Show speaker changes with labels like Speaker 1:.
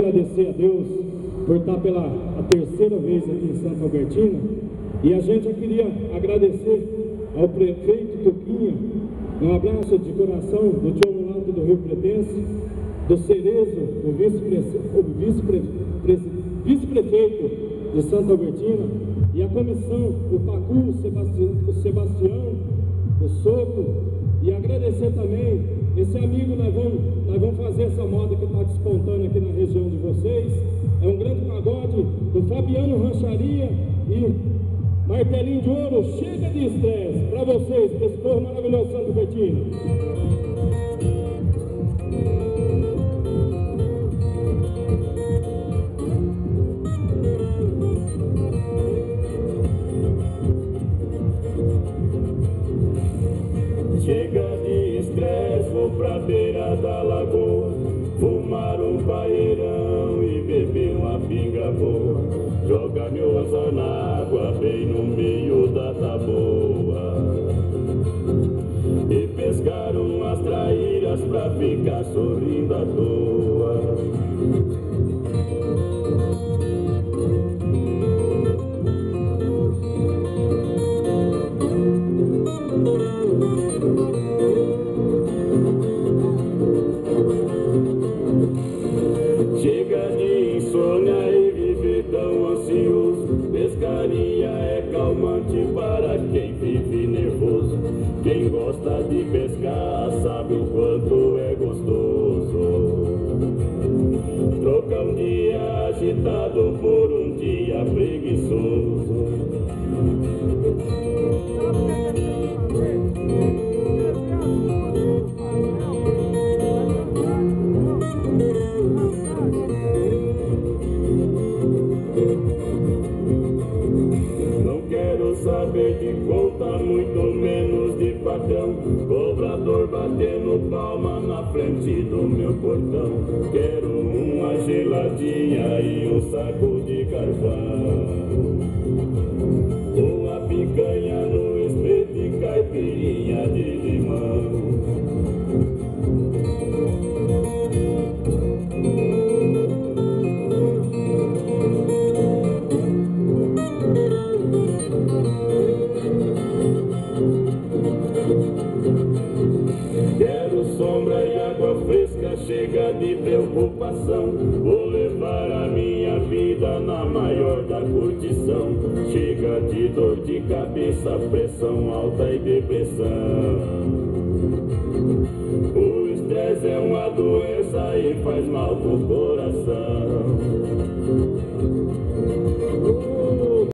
Speaker 1: agradecer a Deus por estar pela terceira vez aqui em Santa Albertina, e a gente já queria agradecer ao prefeito Tuquinha, um abraço de coração do Tio Mulato do Rio Pretense, do Cerezo, o vice-prefeito de Santa Albertina, e a comissão, o Pacu, o Sebastião, o Soco, e agradecer também esse amigo. Nós vamos fazer essa moda que está despontando aqui na região de vocês. É um grande pagode do Fabiano Rancharia e Martelinho de Ouro. Chega de estresse para vocês, para esse povo maravilhoso de Santa Albertina.
Speaker 2: Chega de estresse, vou pra beira da lagoa, fumar um paeirão e beber uma pinga boa, jogar meu anzol na água bem no meio da taboa e pescar umas traíras pra ficar sorrindo à toa. Chega de insônia e viver tão ansioso, pescaria é calmante para quem vive nervoso. Quem gosta de pescar sabe o quanto é gostoso. Troca um dia agitado por um dia preguiçoso. Não quero saber de conta, muito menos de patrão, cobrador batendo palma na frente do meu portão. Quero uma geladinha e um saco de carvão, uma picanha no espeto e caipirinha de limão. Quero sombra e água fresca, chega de preocupação. Vou levar a minha vida na maior da curtição. Chega de dor de cabeça, pressão alta e depressão. O estresse é uma doença e faz mal pro coração.